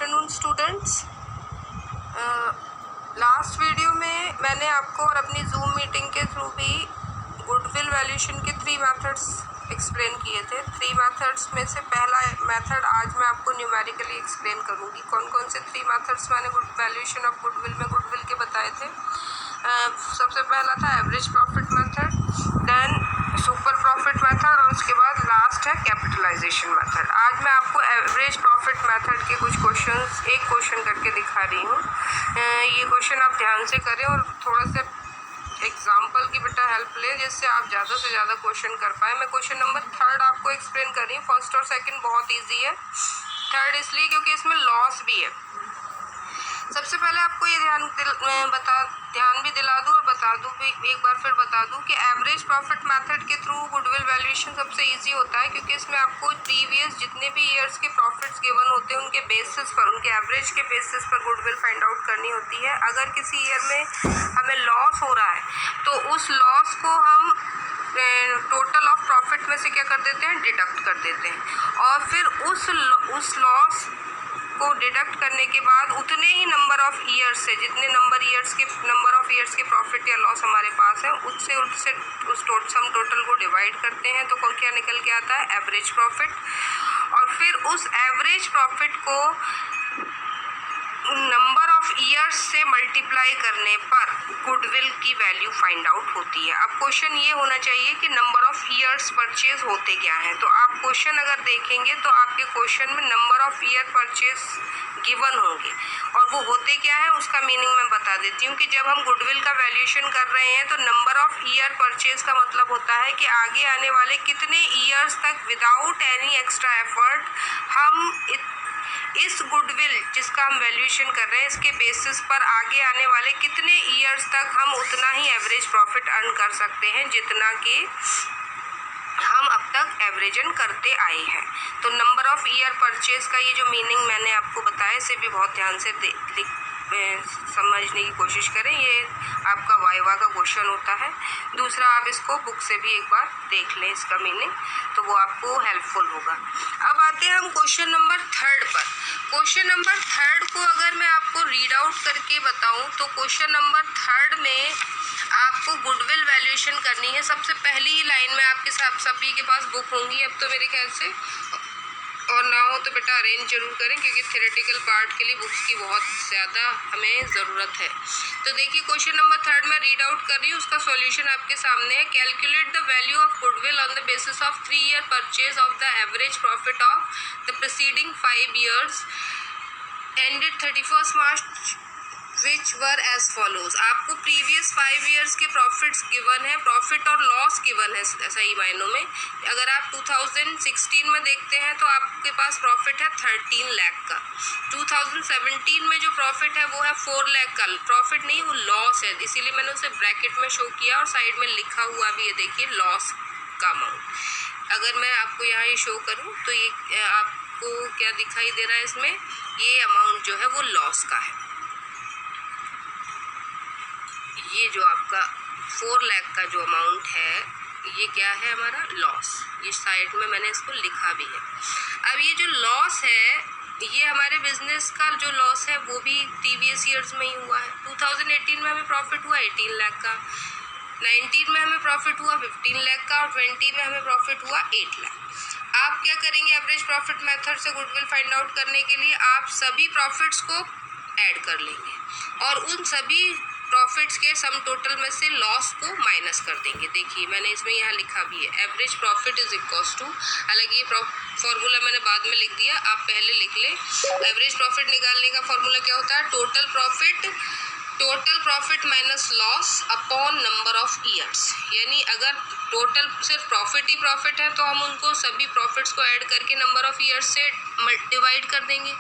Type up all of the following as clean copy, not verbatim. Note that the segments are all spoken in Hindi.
Afternoon students. लास्ट वीडियो में मैंने आपको और अपनी जूम मीटिंग के थ्रू भी गुडविल वैल्यूएशन के 3 मेथड्स एक्सप्लेन किए थे। 3 मेथड्स में से पहला मेथड आज मैं आपको न्यूमेरिकली एक्सप्लेन करूंगी। कौन कौन से 3 मेथड्स मैंने वैल्यूएशन ऑफ गुडविल में गुडविल के बताए थे। सबसे पहला था average profit method, then super profit method और उसके बाद लास्ट है कैपिटलाइजेशन मेथड। आज मैं आपको एवरेज प्रॉफिट मेथड के कुछ क्वेश्चंस एक क्वेश्चन करके दिखा रही हूँ। ये क्वेश्चन आप ध्यान से करें और थोड़ा सा एग्जाम्पल की बेटा हेल्प लें जिससे आप ज़्यादा से ज़्यादा क्वेश्चन कर पाए। मैं क्वेश्चन नंबर 3 आपको एक्सप्लेन कर रही हूँ। फर्स्ट और सेकंड बहुत ईजी है, 3 इसलिए क्योंकि इसमें लॉस भी है। सबसे पहले आपको ये ध्यान भी दिला दूँ और बता दूँ भी, एक बार फिर बता दूँ कि एवरेज प्रॉफिट मेथड के थ्रू गुडविल वैल्यूएशन सबसे इजी होता है, क्योंकि इसमें आपको प्रीवियस जितने भी ईयर्स के प्रॉफिट्स गिवन होते हैं उनके बेसिस पर, उनके एवरेज के बेसिस पर गुडविल फाइंड आउट करनी होती है। अगर किसी ईयर में हमें लॉस हो रहा है तो उस लॉस को हम टोटल ऑफ प्रॉफिट में से क्या कर देते हैं, डिडक्ट कर देते हैं, और फिर उस लॉस को डिडक्ट करने के बाद उतने ही नंबर ऑफ ईयर्स से, जितने नंबर ऑफ ईयर्स के प्रॉफिट या लॉस हमारे पास है उससे उस सम टोटल को डिवाइड करते हैं तो क्या निकल के आता है, एवरेज प्रॉफिट। और फिर उस एवरेज प्रॉफिट को नंबर ऑफ ईयर्स से मल्टीप्लाई करने पर गुडविल की वैल्यू फाइंड आउट होती है। अब क्वेश्चन ये होना चाहिए कि नंबर ऑफ ईयर्स परचेज होते क्या हैं। तो आप क्वेश्चन अगर देखेंगे तो आपके क्वेश्चन में number of year purchase given होंगे और वो होते क्या है उसका मीनिंग मैं बता देती हूँ कि जब हम गुडविल का वैल्यूएशन कर रहे हैं तो नंबर ऑफ ईयर परचेज का मतलब होता है कि आगे आने वाले कितने ईयर्स तक विदाउट एनी एक्स्ट्रा एफर्ट हम इस गुडविल जिसका हम वैल्यूएशन कर रहे हैं इसके बेसिस पर आगे आने वाले कितने ईयर्स तक हम उतना ही एवरेज प्रॉफिट अर्न कर सकते हैं जितना कि हम अब तक एवरेजन करते आए हैं। तो नंबर ऑफ ईयर परचेज का ये जो मीनिंग मैंने आपको बताया इसे भी बहुत ध्यान से समझने की कोशिश करें। ये आपका वाइवा का क्वेश्चन होता है। दूसरा, आप इसको बुक से भी एक बार देख लें इसका मीनिंग, तो वो आपको हेल्पफुल होगा। अब आते हैं हम क्वेश्चन नंबर 3 पर। क्वेश्चन नंबर 3 को अगर मैं आपको रीड आउट करके बताऊं तो क्वेश्चन नंबर 3 में आपको गुडविल वैल्यूएशन करनी है। सबसे पहली ही लाइन में आपके साथ सभी के पास बुक होंगी अब तो मेरे ख्याल से, और ना हो तो बेटा अरेंज जरूर करें क्योंकि थ्योरेटिकल पार्ट के लिए बुक्स की बहुत ज़्यादा हमें ज़रूरत है। तो देखिए क्वेश्चन नंबर 3 में रीड आउट कर रही हूँ, उसका सॉल्यूशन आपके सामने है। Calculate the value of goodwill on the basis of 3 year purchase of the average profit of the preceding 5 years ended 31 March which were as follows. आपको प्रीवियस 5 ईयर्स के प्रॉफिट्स गिवन है, प्रॉफिट और लॉस गिवन है सही मायनों में। अगर आप 2016 में देखते हैं तो आपके पास प्रॉफिट है 13 लाख का। 2017 में जो प्रॉफिट है वो है 4 लाख का। प्रॉफिट नहीं, वो लॉस है, इसीलिए मैंने उसे ब्रैकेट में शो किया और साइड में लिखा हुआ भी है, देखिए लॉस का अमाउंट। अगर मैं आपको यहाँ ये शो करूँ तो ये आपको क्या दिखाई दे रहा है, इसमें ये अमाउंट जो है वो लॉस का है। ये जो आपका 4 लाख का जो अमाउंट है ये क्या है, हमारा लॉस। ये साइड में मैंने इसको लिखा भी है। अब ये जो लॉस है ये हमारे बिजनेस का जो लॉस है वो भी प्रीवियस ईयर्स में ही हुआ है। 2018 में हमें प्रॉफिट हुआ 18 लाख का, 19 में हमें प्रॉफिट हुआ 15 लाख का और 20 में हमें प्रॉफिट हुआ 8 लाख। आप क्या करेंगे, एवरेज प्रॉफिट मेथड से गुडविल फाइंड आउट करने के लिए आप सभी प्रॉफिट्स को ऐड कर लेंगे और उन सभी प्रॉफिट्स के सम टोटल में से लॉस को माइनस कर देंगे। देखिए मैंने इसमें यहाँ लिखा भी है, average profit is equals to, हालांकि ये फॉर्मूला मैंने बाद में लिख दिया, आप पहले लिख लें। एवरेज प्रॉफिट निकालने का फॉर्मूला क्या होता है, total profit minus loss upon number of years. यानी अगर टोटल सिर्फ प्रॉफिट ही प्रॉफिट है तो हम उनको सभी प्रॉफिट्स को ऐड करके नंबर ऑफ ईयर्स से डिवाइड कर देंगे।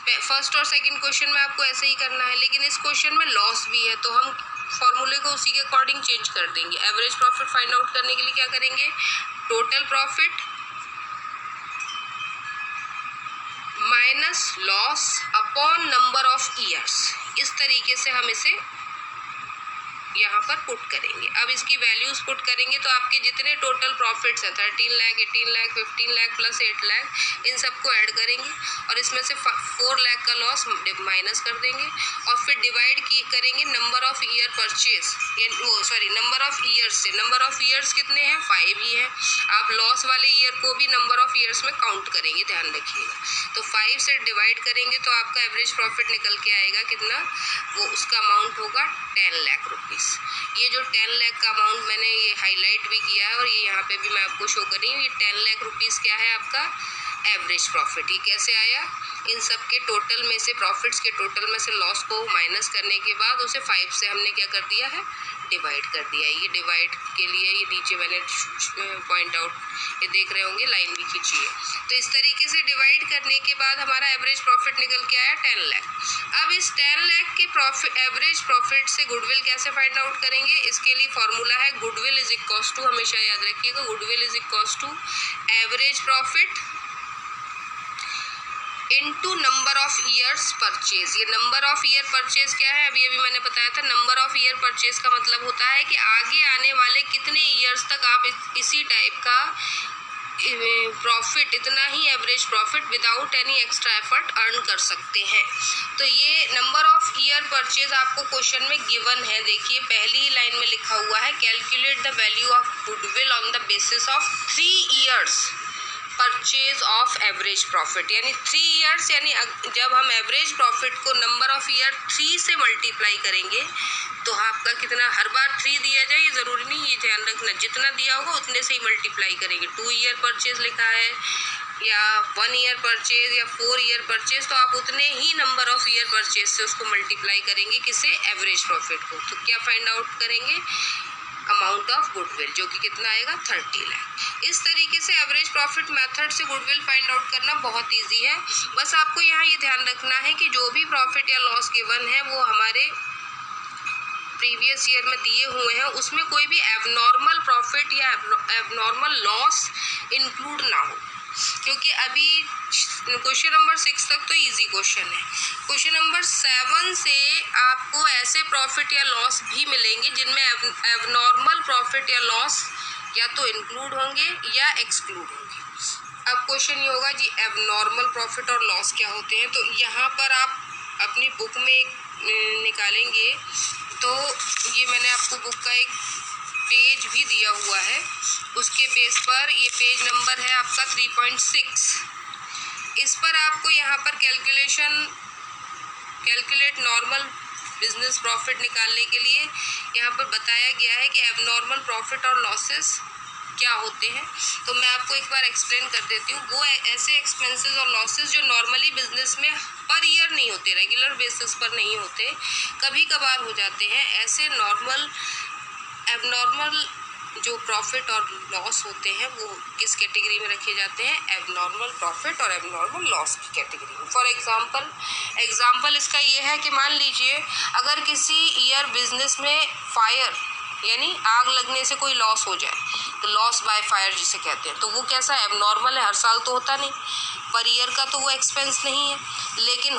फर्स्ट और सेकंड क्वेश्चन में आपको ऐसे ही करना है, लेकिन इस क्वेश्चन में लॉस भी है तो हम फॉर्मूले को उसी के अकॉर्डिंग चेंज कर देंगे। एवरेज प्रॉफिट फाइंड आउट करने के लिए क्या करेंगे, total profit minus loss upon number of years, इस तरीके से हम इसे यहाँ पर पुट करेंगे। अब इसकी वैल्यूज पुट करेंगे तो आपके जितने टोटल प्रॉफिट्स हैं 13 लाख, 18 लाख, 15 लाख प्लस 8 लाख, इन सबको ऐड करेंगे और इसमें से 4 लाख का लॉस माइनस कर देंगे और फिर डिवाइड करेंगे number of year purchase, number of years से। नंबर ऑफ ईयर्स कितने हैं? 5 ही है। आप लॉस वाले ईयर को भी नंबर ऑफ ईयर्स में काउंट करेंगे, ध्यान रखिएगा। तो 5 से डिवाइड करेंगे तो आपका एवरेज प्रॉफिट निकल के आएगा कितना? वो उसका अमाउंट होगा 10 लाख रुपीज़। ये जो 10 लाख का अमाउंट मैंने ये हाईलाइट भी किया है और ये यहाँ पे भी मैं आपको शो कर रही हूँ। ये 10 लाख रुपीज़ क्या है? आपका एवरेज प्रॉफिट। ये कैसे आया? इन सब के टोटल में से, प्रॉफिट्स के टोटल में से लॉस को माइनस करने के बाद उसे 5 से हमने क्या कर दिया है? डिवाइड कर दिया। ये डिवाइड के लिए ये नीचे मैंने पॉइंट आउट, ये देख रहे होंगे, लाइन भी खींची है। तो इस तरीके से डिवाइड करने के बाद हमारा एवरेज प्रॉफिट निकल के आया 10 लाख। अब इस 10 लाख के एवरेज प्रॉफिट से गुडविल कैसे फाइंड आउट करेंगे? इसके लिए फॉर्मूला है गुडविल इज इक्वल्स टू, हमेशा याद रखिएगा, goodwill is equals to average profit into number of years purchase. ये नंबर ऑफ ईयर परचेज क्या है? अभी अभी मैंने बताया था, नंबर ऑफ ईयर परचेज का मतलब होता है कि आगे आने वाले कितने ईयर्स तक आप इसी टाइप का प्रॉफिट, इतना ही average profit without any extra effort earn कर सकते हैं। तो ये नंबर ऑफ ईयर परचेज आपको क्वेश्चन में गिवन है। देखिए पहली ही लाइन में लिखा हुआ है, calculate the value of goodwill on the basis of 3 years purchase of average profit. यानी 3 ईयर्स, यानी जब हम एवरेज प्रॉफिट को नंबर ऑफ ईयर 3 से मल्टीप्लाई करेंगे तो आपका कितना, हर बार 3 दिया जाए ये ज़रूरी नहीं, ये ध्यान रखना, जितना दिया होगा उतने से ही मल्टीप्लाई करेंगे। 2 ईयर परचेज लिखा है या 1 ईयर परचेज या 4 ईयर परचेज, तो आप उतने ही नंबर ऑफ ईयर परचेज से उसको मल्टीप्लाई करेंगे, किसे? एवरेज प्रॉफिट को। तो क्या फाइंड आउट करेंगे? अमाउंट ऑफ गुडविल, जो कि कितना आएगा? 30 लाख। इस तरीके से एवरेज प्रॉफिट मेथड से गुडविल फाइंड आउट करना बहुत इजी है। बस आपको यहाँ ये ध्यान रखना है कि जो भी प्रॉफिट या लॉस गिवन है वो हमारे प्रीवियस ईयर में दिए हुए हैं, उसमें कोई भी एबनॉर्मल प्रॉफिट या एबनॉर्मल लॉस इंक्लूड ना हो, क्योंकि अभी क्वेश्चन नंबर 6 तक तो इजी क्वेश्चन है। क्वेश्चन नंबर 7 से आपको ऐसे प्रॉफिट या लॉस भी मिलेंगे जिनमें एबनॉर्मल प्रॉफिट या लॉस या तो इंक्लूड होंगे या एक्सक्लूड होंगे। अब क्वेश्चन ये होगा जी, एबनॉर्मल प्रॉफिट और लॉस क्या होते हैं? तो यहाँ पर आप अपनी बुक में निकालेंगे तो ये मैंने आपको बुक का एक पेज भी दिया हुआ है, उसके बेस पर ये पेज नंबर है आपका 3.6। इस पर आपको यहाँ पर कैलकुलेट नॉर्मल बिजनेस प्रॉफिट निकालने के लिए यहाँ पर बताया गया है कि एबनॉर्मल प्रॉफिट और लॉसेस क्या होते हैं। तो मैं आपको एक बार एक्सप्लेन कर देती हूँ। वो ऐसे एक्सपेंसेस और लॉसेस जो नॉर्मली बिजनेस में पर ईयर नहीं होते, रेगुलर बेसिस पर नहीं होते, कभी कभार हो जाते हैं। ऐसे एबनॉर्मल जो प्रॉफिट और लॉस होते हैं वो किस कैटेगरी में रखे जाते हैं? एबनॉर्मल प्रॉफिट और एबनॉर्मल लॉस की कैटेगरी में। फॉर एग्जांपल इसका ये है कि मान लीजिए अगर किसी ईयर बिजनेस में फायर यानी आग लगने से कोई लॉस हो जाए, तो लॉस बाय फायर जिसे कहते हैं, तो वो कैसा एबनॉर्मल है, हर साल तो होता नहीं, पर ईयर का तो वो एक्सपेंस नहीं है, लेकिन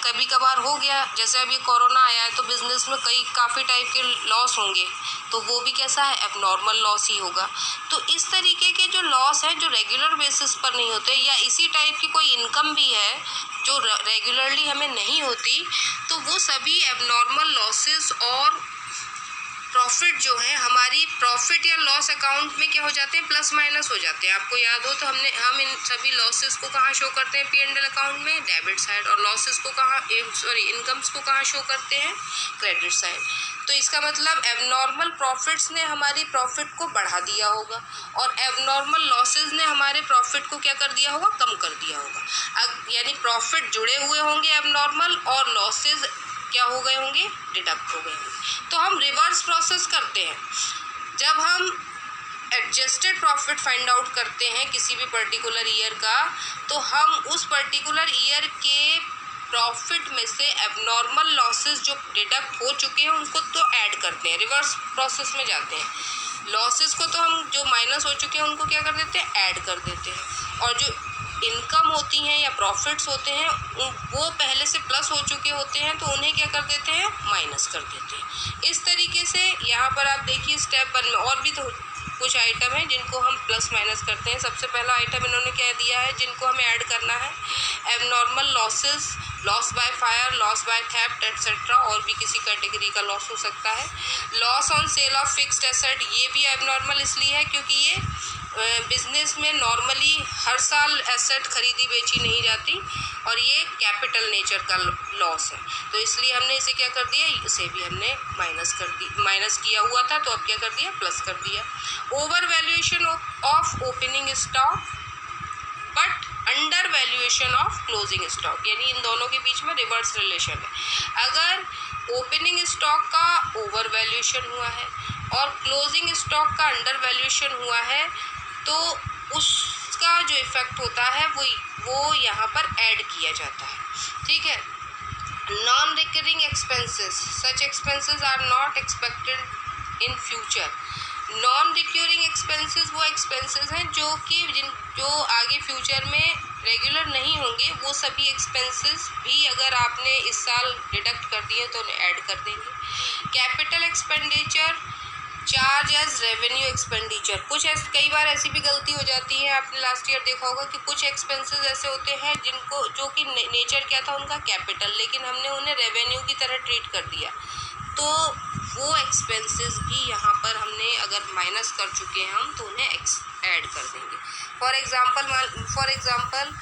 कभी कभार हो गया। जैसे अभी कोरोना आया है तो बिजनेस में काफ़ी टाइप के लॉस होंगे, तो वो भी कैसा है? एबनॉर्मल लॉस ही होगा। तो इस तरीके के जो लॉस है जो रेगुलर बेसिस पर नहीं होते, या इसी टाइप की कोई इनकम भी है जो रेगुलरली हमें नहीं होती, तो वो सभी एबनॉर्मल लॉसेस और प्रॉफिट जो है हमारी प्रॉफिट या लॉस अकाउंट में क्या हो जाते हैं? प्लस माइनस हो जाते हैं। आपको याद हो तो हम इन सभी लॉसेस को कहाँ शो करते हैं? P&L अकाउंट में, डेबिट साइड, और लॉसेस को कहाँ, इनकम्स को कहाँ शो करते हैं? Credit side. तो इसका मतलब एबनॉर्मल प्रॉफिट्स ने हमारी प्रॉफिट को बढ़ा दिया होगा और एबनॉर्मल लॉसेस ने हमारे प्रॉफिट को क्या कर दिया होगा? कम कर दिया होगा। यानी प्रॉफिट जुड़े हुए होंगे एबनॉर्मल और लॉसेज क्या हो गए होंगे? डिडक्ट हो गए होंगे। तो हम रिवर्स प्रोसेस करते हैं। जब हम एडजस्टेड प्रॉफिट फाइंड आउट करते हैं किसी भी पर्टिकुलर ईयर का, तो हम उस पर्टिकुलर ईयर के प्रॉफिट में से एबनॉर्मल लॉसेस जो डिडक्ट हो चुके हैं उनको तो ऐड करते हैं, रिवर्स प्रोसेस में जाते हैं। लॉसेस को तो हम जो माइनस हो चुके हैं उनको क्या कर देते हैं? ऐड कर देते हैं, और जो इनकम होती हैं या प्रॉफिट्स होते हैं वो पहले से प्लस हो चुके होते हैं, तो उन्हें क्या कर देते हैं, माइनस कर देते हैं। इस तरीके से यहाँ पर आप देखिए स्टेप 1 में और भी तो कुछ आइटम हैं जिनको हम प्लस माइनस करते हैं। सबसे पहला आइटम इन्होंने क्या दिया है जिनको हमें ऐड करना है, abnormal losses, loss by fire, loss by theft etcetera, और भी किसी कैटेगरी का लॉस हो सकता है। Loss on sale of fixed asset, ये भी एबनॉर्मल इसलिए है क्योंकि ये बिजनेस में नॉर्मली हर साल एसेट खरीदी बेची नहीं जाती और ये कैपिटल नेचर का लॉस है, तो इसलिए हमने इसे क्या कर दिया, इसे भी हमने माइनस किया हुआ था, तो अब क्या कर दिया, प्लस कर दिया। Over valuation of opening stock but under valuation of closing stock, यानी इन दोनों के बीच में रिवर्स रिलेशन है। अगर ओपनिंग स्टॉक का ओवर वैल्यूएशन हुआ है और क्लोजिंग स्टॉक का अंडर वैल्यूएशन हुआ है, तो उसका जो इफेक्ट होता है वो यहाँ पर ऐड किया जाता है, ठीक है। Non recurring expenses, such expenses are not expected in future. Non recurring expenses वो एक्सपेंसेस हैं जो आगे फ्यूचर में रेगुलर नहीं होंगे, वो सभी एक्सपेंसेस भी अगर आपने इस साल डिडक्ट कर दिए तो उन्हें ऐड कर देंगे। Capital expenditure charge as revenue expenditure, कई बार ऐसी भी गलती हो जाती है, आपने लास्ट ईयर देखा होगा कि कुछ एक्सपेंसेस ऐसे होते हैं जो कि नेचर क्या था उनका कैपिटल, लेकिन हमने उन्हें रेवेन्यू की तरह ट्रीट कर दिया, तो वो एक्सपेंसेस भी यहाँ पर हमने अगर माइनस कर चुके हैं हम, तो उन्हें ऐड कर देंगे। फॉर एग्ज़ाम्पल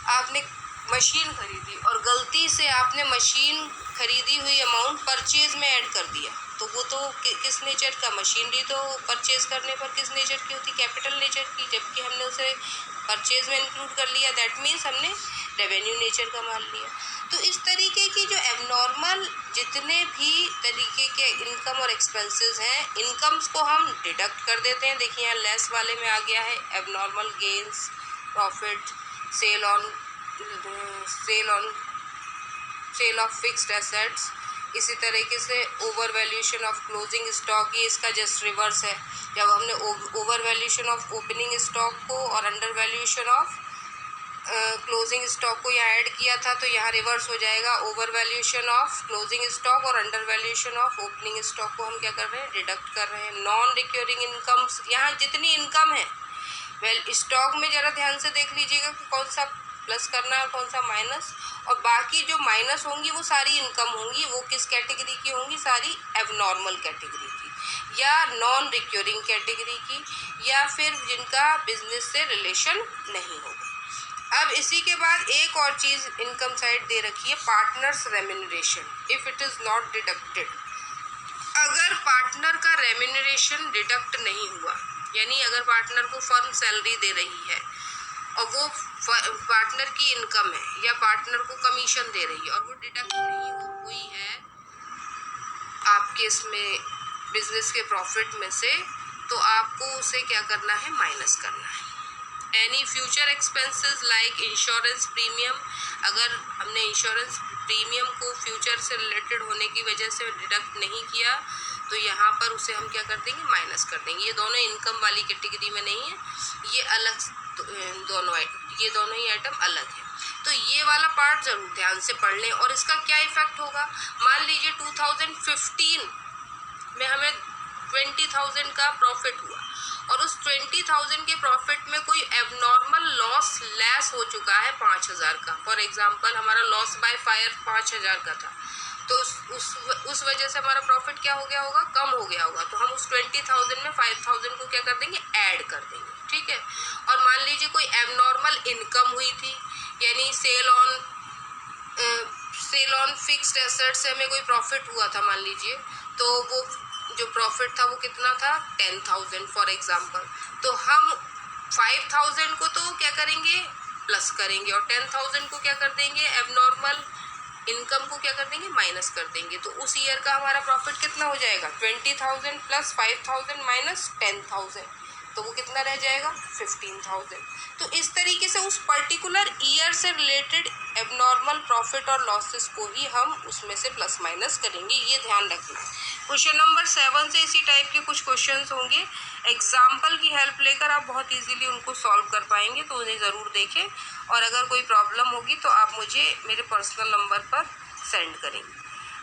आपने मशीन खरीदी और गलती से आपने मशीन खरीदी हुई अमाउंट परचेज में ऐड कर दिया, तो वो तो किस नेचर का, मशीनरी तो परचेज करने पर किस नेचर की होती, कैपिटल नेचर की, जबकि हमने उसे परचेज में इंक्लूड कर लिया, दैट मीन्स हमने रेवेन्यू नेचर का मान लिया। तो इस तरीके की जो एबनॉर्मल जितने भी तरीके के इनकम और एक्सपेंसेस हैं, इनकम्स को हम डिडक्ट कर देते हैं। देखिए यहाँ लेस वाले में आ गया है abnormal gains, profit, sale of fixed assets. इसी तरीके से over valuation of closing stock, ये इसका जस्ट रिवर्स है। जब हमने over valuation of opening stock को और under valuation of closing stock को यहाँ ऐड किया था, तो यहाँ रिवर्स हो जाएगा। Over valuation of closing stock और under valuation of opening stock को हम क्या कर रहे हैं, डिडक्ट कर रहे हैं। नॉन रिक्योरिंग इनकम्स, यहाँ जितनी इनकम है, स्टॉक में ज़रा ध्यान से देख लीजिएगा कि कौन सा प्लस करना है और कौन सा माइनस, और बाकी जो माइनस होंगी वो सारी इनकम होंगी, वो किस कैटेगरी की होंगी, सारी एबनॉर्मल कैटेगरी की या नॉन रिक्योरिंग कैटेगरी की, या फिर जिनका बिजनेस से रिलेशन नहीं होगा। अब इसी के बाद एक और चीज़ इनकम साइड दे रखी है, partners remuneration if it is not deducted. अगर पार्टनर का रेम्यूनरेशन डिडक्ट नहीं हुआ, यानी अगर पार्टनर को फर्म सैलरी दे रही है और वो पार्टनर की इनकम है, या पार्टनर को कमीशन दे रही है और वो डिडक्ट नहीं हुई है आपके इसमें बिजनेस के प्रॉफिट में से, तो आपको उसे क्या करना है, माइनस करना है। Any future expenses like insurance premium, अगर हमने इंश्योरेंस प्रीमियम को फ्यूचर से रिलेटेड होने की वजह से डिडक्ट नहीं किया, तो यहाँ पर उसे हम क्या कर देंगे, माइनस कर देंगे। ये दोनों इनकम वाली कैटेगरी में नहीं है, ये अलग, ये दोनों ही आइटम अलग है। तो ये वाला पार्ट ज़रूर ध्यान से पढ़ लें। और इसका क्या इफ़ेक्ट होगा, मान लीजिए 2015 में हमें 20,000 का प्रॉफिट हुआ और उस 20,000 के प्रॉफिट में कोई एबनॉर्मल लॉस लेस हो चुका है 5,000 का। फॉर एग्जांपल हमारा लॉस बाय फायर 5,000 का था, तो उस वजह से हमारा प्रॉफिट क्या हो गया होगा, कम हो गया होगा। तो हम उस 20,000 में 5,000 को क्या कर देंगे, ऐड कर देंगे, ठीक है। और मान लीजिए कोई एबनॉर्मल इनकम हुई थी, यानी सेल ऑन फिक्स्ड एसेट से हमें कोई प्रॉफिट हुआ था मान लीजिए, तो वो जो प्रॉफिट था वो कितना था, 10,000 फॉर एग्जांपल। तो हम 5,000 को तो क्या करेंगे, प्लस करेंगे, और 10,000 को क्या कर देंगे, एबनॉर्मल इनकम को क्या कर देंगे, माइनस कर देंगे। तो उस ईयर का हमारा प्रॉफिट कितना हो जाएगा, 20,000 प्लस 5,000 माइनस 10,000, तो वो कितना रह जाएगा, 15,000। तो इस तरीके से उस पर्टिकुलर ईयर से रिलेटेड एबनॉर्मल प्रॉफिट और लॉसेस को ही हम उसमें से प्लस माइनस करेंगे, ये ध्यान रखना है। क्वेश्चन नंबर 7 से इसी टाइप के कुछ क्वेश्चंस होंगे, एग्जाम्पल की हेल्प लेकर आप बहुत इजीली उनको सॉल्व कर पाएंगे, तो उन्हें ज़रूर देखें। और अगर कोई प्रॉब्लम होगी तो आप मुझे मेरे पर्सनल नंबर पर सेंड करें।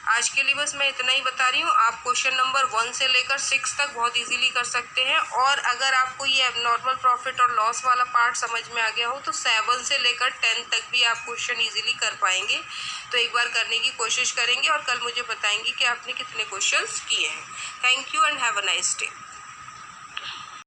आज के लिए बस मैं इतना ही बता रही हूँ। आप क्वेश्चन नंबर 1 से लेकर 6 तक बहुत इजीली कर सकते हैं, और अगर आपको ये एबनॉर्मल प्रॉफिट और लॉस वाला पार्ट समझ में आ गया हो तो 7 से लेकर 10 तक भी आप क्वेश्चन इजीली कर पाएंगे। तो एक बार करने की कोशिश करेंगे और कल मुझे बताएंगे कि आपने कितने क्वेश्चंस किए हैं। Thank you and have a nice day.